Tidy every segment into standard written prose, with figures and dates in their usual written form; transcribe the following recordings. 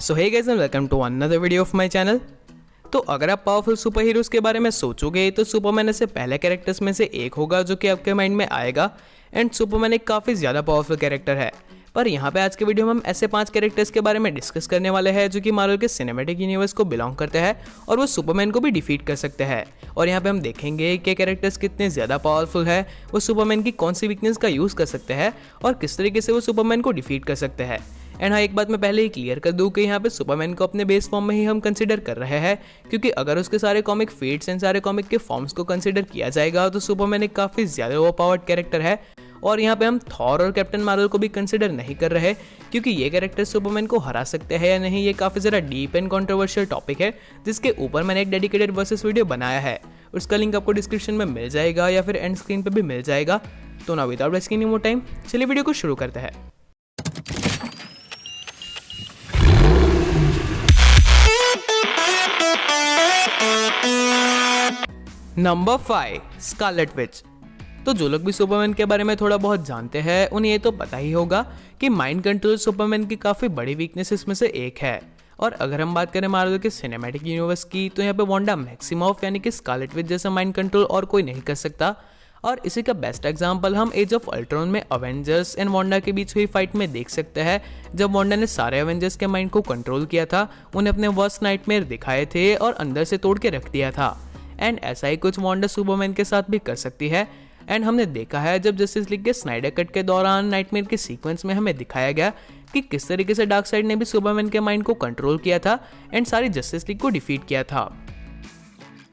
So hey guys and welcome to another video of my channel. तो अगर आप powerful super heroes के बारे में सोचोगे तो सुपरमैन ऐसे पहले कैरेक्टर्स में से एक होगा जो कि आपके माइंड में आएगा। एंड सुपरमैन एक काफ़ी ज़्यादा पावरफुल कैरेक्टर है। पर यहाँ पे आज के वीडियो में हम ऐसे 5 कैरेक्टर्स के बारे में डिस्कस करने वाले हैं जो कि मार्वल के सिनेमैटिक यूनिवर्स को बिलोंग करते हैं और वो सुपरमैन को भी डिफीट कर सकते हैं। और यहाँ पे हम देखेंगे कि कैरेक्टर्स कितने ज़्यादा पावरफुल है, वो सुपरमैन की कौन सी वीकनेस का यूज़ कर सकते हैं और किस तरीके से वो सुपरमैन को डिफीट कर सकते हैं। एंड हाँ, एक बात मैं पहले ही क्लियर कर दूं कि यहाँ पे सुपरमैन को अपने बेस फॉर्म में ही हम कंसिडर कर रहे हैं, क्योंकि अगर उसके सारे कॉमिक फीट्स एंड सारे कॉमिक के फॉर्म्स को कंसिडर किया जाएगा तो सुपरमैन एक काफ़ी ज़्यादा ओवरपावर्ड कैरेक्टर है। और यहाँ पे हम थॉर और कैप्टन मार्वल को भी कंसिडर नहीं कर रहे, क्योंकि ये कैरेक्टर सुपरमैन को हरा सकते हैं या नहीं ये काफ़ी ज़्यादा डीप एंड कॉन्ट्रोवर्शियल टॉपिक है, जिसके ऊपर मैंने एक डेडिकेटेड वर्सेस वीडियो बनाया है। उसका लिंक आपको डिस्क्रिप्शन में मिल जाएगा या फिर एंड स्क्रीन पर भी मिल जाएगा। तो ना without wasting any more time, चलिए वीडियो को शुरू करते हैं। Number 5, Scarlet Witch. तो जो लोग भी सुपरमैन के बारे में थोड़ा बहुत जानते हैं उन्हें ये तो पता ही होगा कि माइंड कंट्रोल सुपरमैन की काफ़ी बड़ी वीकनेसेस में से एक है। और अगर हम बात करें मार्वल के सिनेमैटिक यूनिवर्स की तो यहाँ पे वांडा मैक्सिमॉफ यानी कि स्कारलेट विच जैसा माइंड कंट्रोल और कोई नहीं कर सकता। और इसी का बेस्ट एग्जांपल हम एज ऑफ अल्ट्रॉन में अवेंजर्स एंड वांडा के बीच हुई फाइट में देख सकते हैं, जब वांडा ने सारे अवेंजर्स के माइंड को कंट्रोल किया था, उन्हें अपने वर्स्ट नाइटमेयर दिखाए थे और अंदर से तोड़ के रख दिया था। एंड ऐसा ही कुछ वांडा सुपरमैन के साथ भी कर सकती है। एंड हमने देखा है जब जस्टिस लीग के स्नाइडर कट के दौरान नाइटमेयर के सीक्वेंस में हमें दिखाया गया कि किस तरीके से डार्कसाइड ने भी सुपरमैन के माइंड को कंट्रोल किया था एंड सारी जस्टिस लीग को डिफीट किया था।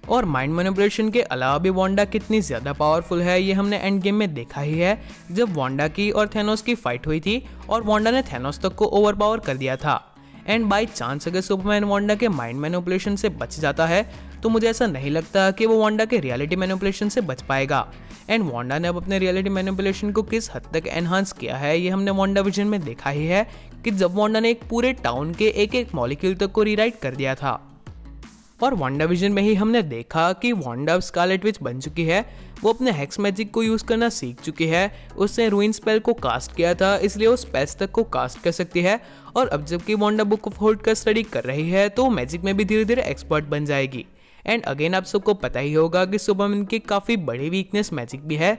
और माइंड मैनिपुलेशन के अलावा भी वांडा कितनी ज़्यादा पावरफुल है ये हमने एंड गेम में देखा ही है, जब वांडा की और थैनोस की फाइट हुई थी और वांडा ने थैनोस तक को ओवरपावर कर दिया था। एंड बाई चांस अगर सुपरमैन वांडा के माइंड मैनिपुलेशन से बच जाता है तो मुझे ऐसा नहीं लगता कि वो वांडा के रियलिटी मैनिपुलेशन से बच पाएगा। एंड वांडा ने अब अपने रियलिटी मैनिपुलेशन को किस हद तक एनहांस किया है ये हमने वांडा विजन में देखा ही है, कि जब वांडा ने एक पूरे टाउन के एक एक मॉलिक्यूल तक को रीराइट कर दिया था। और वांडा विजन में ही हमने देखा कि वांडा स्कारलेट विच बन चुकी है, वो अपने हेक्स मैजिक को यूज़ करना सीख चुकी है। उसने रूइन स्पेल को कास्ट किया था, इसलिए वो स्पेल्स तक को कास्ट कर सकती है। और अब जबकि वांडा बुक ऑफ होल्ड का स्टडी कर रही है तो मैजिक में भी धीरे धीरे एक्सपर्ट बन जाएगी। एंड अगेन आप सबको पता ही होगा कि सुपरमैन की काफ़ी बड़ी वीकनेस मैजिक भी है।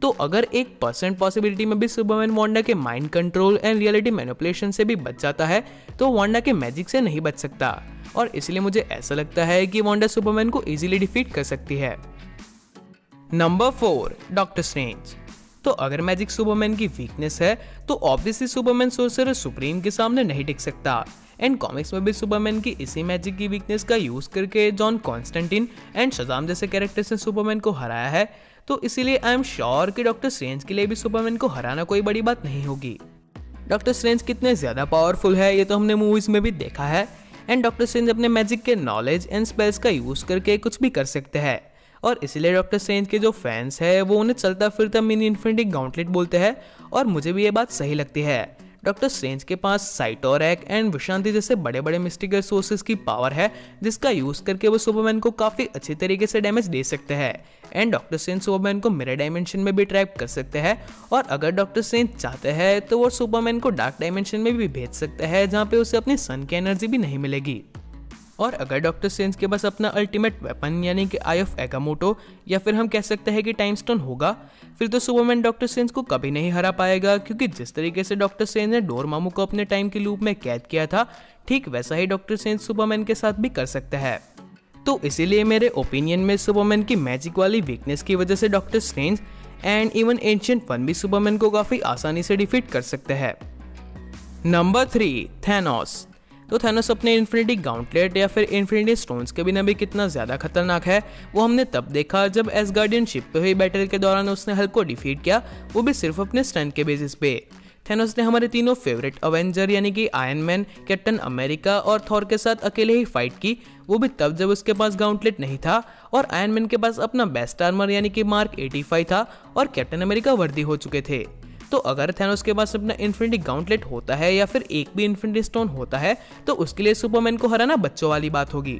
तो अगर 1% पॉसिबिलिटी में भी सुपरमैन वांडा के mind control and reality manipulation से भी बच जाता है तो वांडा के मैजिक से नहीं बच सकता। और इसलिए मुझे ऐसा लगता है कि वांडा सुपरमैन को इजीली डिफीट कर सकती है। Number 4, doctor strange. तो अगर मैजिक सुपरमैन की वीकनेस है तो ऑब्वियसली सुपरमैन सोर्सरर सुप्रीम के सामने नहीं टिक सकता। एंड कॉमिक्स में भी सुपरमैन की इसी मैजिक की वीकनेस का यूज करके जॉन कॉन्स्टेंटिन एंड शज़ाम जैसे कैरेक्टर्स ने सुपरमैन को हराया है। तो इसीलिए आई एम श्योर कि डॉक्टर स्ट्रेंज के लिए भी सुपरमैन को हराना कोई बड़ी बात नहीं होगी। डॉक्टर स्ट्रेंज कितने ज़्यादा पावरफुल है ये तो हमने मूवीज़ में भी देखा है। एंड डॉक्टर स्ट्रेंज अपने मैजिक के नॉलेज एंड स्पेल्स का यूज़ करके कुछ भी कर सकते हैं। और इसलिए डॉक्टर स्ट्रेंज के जो फैंस हैं वो उन्हें चलता फिरता मिनी इन्फिनिटी गॉन्टलेट बोलते हैं। और मुझे भी ये बात सही लगती है। डॉक्टर स्ट्रेंज के पास साइटोरैक एंड विशांति जैसे बड़े बड़े मिस्टिकल सोर्सेज की पावर है, जिसका यूज़ करके वो सुपरमैन को काफ़ी अच्छी तरीके से डैमेज दे सकते हैं। एंड डॉक्टर स्ट्रेंज सुपरमैन को मिरर डायमेंशन में भी ट्रैप कर सकते हैं। और अगर डॉक्टर स्ट्रेंज चाहते हैं तो वो सुपरमैन को डार्क डायमेंशन में भी भेज सकते हैं, जहाँ पे उसे अपनी सन की एनर्जी भी नहीं मिलेगी। और अगर डॉक्टर स्ट्रेंज के पास अपना अल्टीमेट वेपन यानी कि आई ऑफ एगामोटो या फिर हम कह सकते हैं कि टाइम स्टोन होगा, फिर तो सुपरमैन डॉक्टर स्ट्रेंज को कभी नहीं हरा पाएगा, क्योंकि जिस तरीके से डॉक्टर स्ट्रेंज ने डोरमामू को अपने टाइम के लूप में कैद किया था, ठीक वैसा ही डॉक्टर स्ट्रेंज सुपरमैन के साथ भी कर सकता है। तो इसीलिए मेरे ओपिनियन में सुपरमैन की मैजिक वाली वीकनेस की वजह से doctor strange and even ancient one भी सुपरमैन को काफ़ी आसानी से डिफीट कर सकते हैं। Number 3, Thanos. तो थैनोस अपने इन्फिनिटी गॉन्टलेट या फिर इन्फिनिटी स्टोन्स के बिना भी कितना ज़्यादा खतरनाक है वो हमने तब देखा जब एसगार्डियन शिप पे हुई बैटल के दौरान उसने हल्क को डिफीट किया, वो भी सिर्फ अपने स्ट्रेंथ के बेसिस पे। थैनोस ने हमारे तीनों फेवरेट अवेंजर यानी कि आयरन मैन, कैप्टन अमेरिका और थॉर के साथ अकेले ही फाइट की, वो भी तब जब उसके पास गॉन्टलेट नहीं था और आयरन मैन के पास अपना बेस्ट आर्मर यानी कि मार्क 85 था और कैप्टन अमेरिका वर्दी हो चुके थे। तो अगर थैनोस के पास अपना इन्फिनिटी गॉन्टलेट होता है या फिर एक भी इन्फिनिटी स्टोन होता है तो उसके लिए सुपरमैन को हराना बच्चों वाली बात होगी।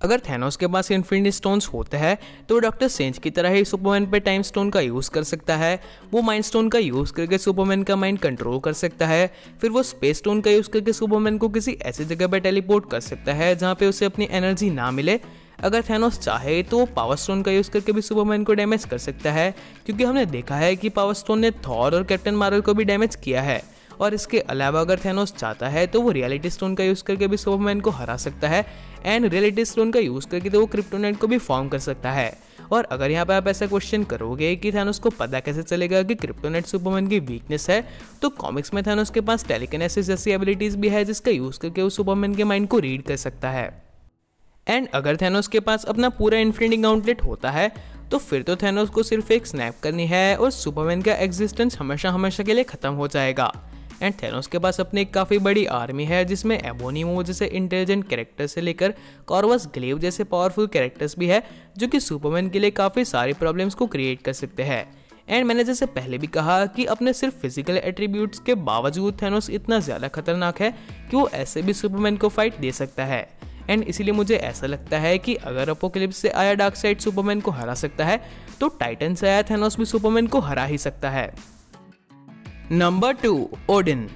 अगर थैनोस के पास इन्फिनिटी स्टोन्स होते हैं तो वो डॉक्टर स्ट्रेंज की तरह ही सुपरमैन पे टाइम स्टोन का यूज़ कर सकता है। वो माइंड स्टोन का यूज़ करके सुपरमैन का माइंड कंट्रोल कर सकता है। फिर वो स्पेस स्टोन का यूज़ करके सुपरमैन को किसी ऐसी जगह पे टेलीपोर्ट कर सकता है जहाँ पे उसे अपनी एनर्जी ना मिले। अगर थैनोस चाहे तो वो पावर स्टोन का यूज़ करके भी सुपरमैन को डैमेज कर सकता है, क्योंकि हमने देखा है कि पावर स्टोन ने थॉर और कैप्टन मार्वल को भी डैमेज किया है। और इसके अलावा अगर थैनोस चाहता है तो वो रियलिटी स्टोन का यूज़ करके भी सुपरमैन को हरा सकता है, एंड रियलिटी स्टोन का यूज़ करके तो वो क्रिप्टोनाइट को भी फॉर्म कर सकता है। और अगर यहाँ पे आप ऐसा क्वेश्चन करोगे कि थैनोस को पता कैसे चलेगा कि क्रिप्टोनाइट सुपरमैन की वीकनेस है, तो कॉमिक्स में थैनोस के पास टेलीकिनेसिस जैसी एबिलिटीज भी है जिसका यूज़ करके वो सुपरमैन के माइंड को रीड कर सकता है। एंड अगर थैनोस के पास अपना पूरा इन्फिनिटी गॉन्टलेट होता है तो फिर तो थैनोस को सिर्फ एक स्नैप करनी है और सुपरमैन का एग्जिस्टेंस हमेशा हमेशा के लिए खत्म हो जाएगा। एंड थैनोस के पास अपनी एक काफ़ी बड़ी आर्मी है जिसमें एबोनिमो जैसे इंटेलिजेंट कैरेक्टर से लेकर कॉर्वस ग्लेव जैसे पावरफुल कैरेक्टर्स भी है जो कि सुपरमैन के लिए काफ़ी सारी प्रॉब्लम्स को क्रिएट कर सकते हैं। एंड मैंने जैसे पहले भी कहा कि अपने सिर्फ फिजिकल एट्रीब्यूट्स के बावजूद थैनोस इतना ज़्यादा खतरनाक है कि वो ऐसे भी सुपरमैन को फाइट दे सकता है। एंड इसीलिए मुझे ऐसा लगता है कि अगर अपोकलिप्स से आया डार्कसाइड सुपरमैन को हरा सकता है तो टाइटन से आया थैनोस भी सुपरमैन को हरा ही सकता है। Number 2, Odin.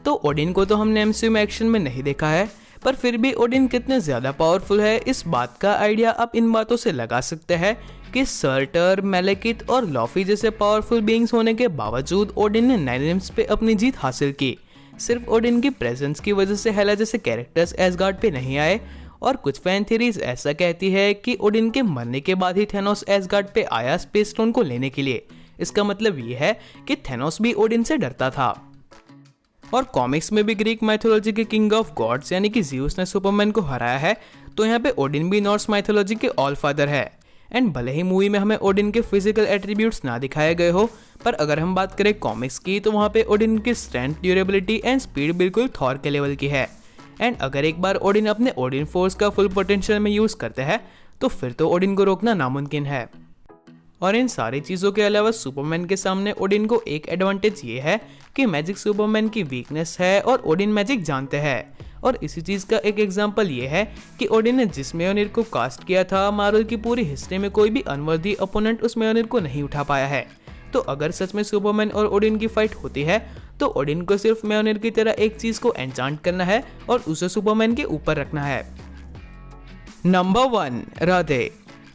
तो ओडिन को तो हमने एमसीयू में एक्शन में नहीं देखा है, पर फिर भी ओडिन कितने ज़्यादा पावरफुल है इस बात का आइडिया आप इन बातों से लगा सकते हैं कि सर्टर, मेलेकिथ और लॉफी जैसे पावरफुल बीइंग्स होने के बावजूद ओडिन ने नाइनरिम्स पे अपनी जीत हासिल की। सिर्फ ओडिन की प्रेजेंस की वजह से हेला जैसे कैरेक्टर्स एसगार्ड पे नहीं आए, और कुछ फैन थ्योरीज ऐसा कहती है कि ओडिन के मरने के बाद ही थैनोस एसगार्ड पे आया स्पेस स्टोन को लेने के लिए। इसका मतलब ये है कि थैनोस भी ओडिन से डरता था। और कॉमिक्स में भी ग्रीक माइथोलॉजी के किंग ऑफ गॉड्स यानी कि ज़्यूस ने सुपरमैन को हराया है, तो यहाँ पे ओडिन भी नॉर्स माइथोलॉजी के ऑल फादर है। एंड भले ही मूवी में हमें ओडिन के फिजिकल एट्रीब्यूट्स ना दिखाए गए हो, पर अगर हम बात करें कॉमिक्स की तो वहाँ पे ओडिन की स्ट्रेंथ, ड्यूरेबिलिटी एंड स्पीड बिल्कुल थॉर के लेवल की है। एंड अगर एक बार ओडिन अपने ओडिन फोर्स का फुल पोटेंशियल में यूज़ करते हैं तो फिर तो ओडिन को रोकना नामुमकिन है। और इन सारी चीज़ों के अलावा सुपरमैन के सामने ओडिन को एक एडवांटेज ये है कि मैजिक सुपरमैन की वीकनेस है और ओडिन मैजिक जानते हैं। और इसी चीज़ का एक एग्जांपल ये है कि ओडिन ने जिस म्योनिर को कास्ट किया था, मार्वल की पूरी हिस्ट्री में कोई भी अनवर्दी अपोनेंट उस म्योनिर को नहीं उठा पाया है। तो अगर सच में सुपरमैन और ओडिन की फाइट होती है तो ओडिन को सिर्फ म्योनिर की तरह एक चीज़ को एन्चांट करना है और उसे सुपरमैन के ऊपर रखना है। नंबर 1, राधे।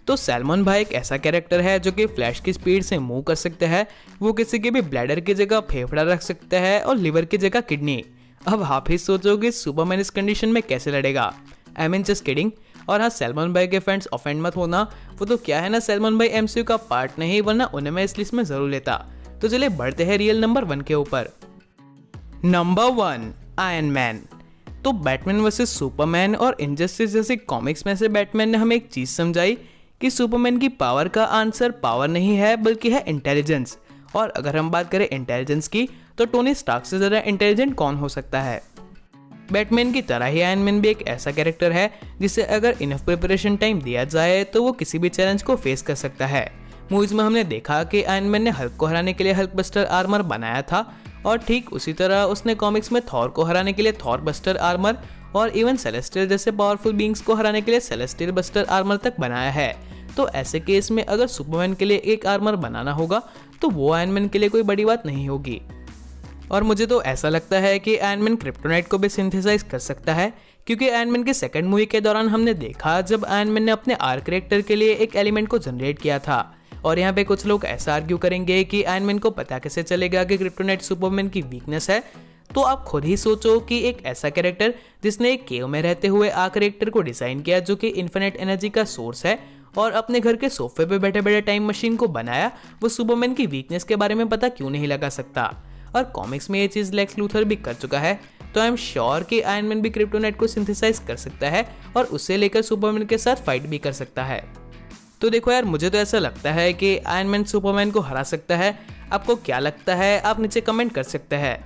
तो सैलमन भाई एक ऐसा कैरेक्टर है जो कि फ्लैश की स्पीड से मूव कर सकता है। वो किसी के भी ब्लैडर की जगह फेफड़ा रख सकता है और लिवर की जगह किडनी। अब आप ही सोचोगे सुपरमैन इस कंडीशन में कैसे लड़ेगा? I mean just kidding. और हाँ, सैलमन भाई के फैंस ऑफेंड मत होना, वो तो क्या है ना, सैलमन भाई एमसीयू का पार्ट नहीं, वरना उन्हें मैं इस लिस्ट में जरूर लेता। तो चलिए बढ़ते हैं रियल नंबर 1 के ऊपर। Number 1, iron man. तो बैटमैन वर्सेस सुपरमैन और इनजस्टिस जैसे कॉमिक्स में से बैटमैन ने हमें एक चीज़ समझाई कि सुपरमैन की पावर का आंसर पावर नहीं है बल्कि है इंटेलिजेंस। और अगर हम बात करें इंटेलिजेंस की तो टोनी स्टार्क से ज़्यादा इंटेलिजेंट कौन हो सकता है? बैटमैन की तरह ही आयरन मैन भी एक ऐसा कैरेक्टर है जिसे अगर इनफ प्रिपरेशन टाइम दिया जाए तो वो किसी भी चैलेंज को फेस कर सकता है। मूवीज में हमने देखा कि आयरन मैन ने हल्क को हराने के लिए हल्क बस्टर आर्मर बनाया था, और ठीक उसी तरह उसने कॉमिक्स में थॉर को हराने के लिए थॉर बस्टर आर्मर और इवन सेलेस्टियल जैसे पावरफुल बींग्स को हराने के लिए सेलेस्टियल बस्टर आर्मर तक बनाया है। तो ऐसे केस में अगर सुपरमैन के लिए एक आर्मर बनाना होगा तो वो आयरन मैन के लिए कोई बड़ी बात नहीं होगी। और मुझे तो ऐसा लगता है कि आयरन मैन क्रिप्टोनाइट को भी सिंथेसाइज कर सकता है, क्योंकि आयरन मैन के सेकंड मूवी के दौरान हमने देखा जब आयरन मैन ने अपने आर्क कैरेक्टर के लिए एक एलिमेंट को जनरेट किया था। और यहाँ पे कुछ लोग ऐसा आर्ग्यू करेंगे कि आयरन मैन को पता कैसे चलेगा कि क्रिप्टोनाइट सुपरमैन की वीकनेस है। तो आप खुद ही सोचो कि एक ऐसा कैरेक्टर जिसने एक केव में रहते हुए आर्क कैरेक्टर को डिजाइन किया जो कि इन्फिनिट एनर्जी का सोर्स है, और अपने घर के सोफे पे बैठे बैठे टाइम मशीन को बनाया, वो सुपरमैन की वीकनेस के बारे में पता क्यों नहीं लगा सकता? और कॉमिक्स में ये चीज़ लेक्स लूथर भी कर चुका है। तो आई एम श्योर कि आयरन मैन भी क्रिप्टोनाइट को सिंथेसाइज कर सकता है और उससे लेकर सुपरमैन के साथ फाइट भी कर सकता है। तो देखो यार, मुझे तो ऐसा लगता है कि आयरन मैन सुपरमैन को हरा सकता है। आपको क्या लगता है? आप नीचे कमेंट कर सकते हैं।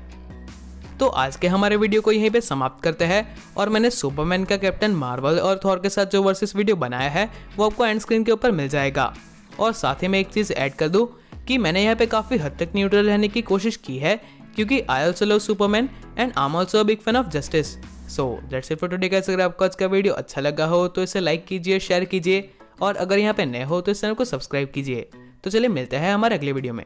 तो आज के हमारे वीडियो को यहीं पे समाप्त करते हैं, और मैंने सुपरमैन का कैप्टन मार्वल और थॉर के साथ जो वर्सेस वीडियो बनाया है वो आपको एंड स्क्रीन के ऊपर मिल जाएगा। और साथ ही मैं एक चीज़ ऐड कर दूं कि मैंने यहाँ पे काफ़ी हद तक न्यूट्रल रहने की कोशिश की है, क्योंकि I also love Superman and I am also a big fan of justice. So that's it for today guys. अगर आपको आज का वीडियो अच्छा लगा हो तो इसे लाइक कीजिए, शेयर कीजिए और अगर यहाँ पे नए हो तो इस चैनल को सब्सक्राइब कीजिए। तो चलिए मिलते हैं हमारे अगले वीडियो में।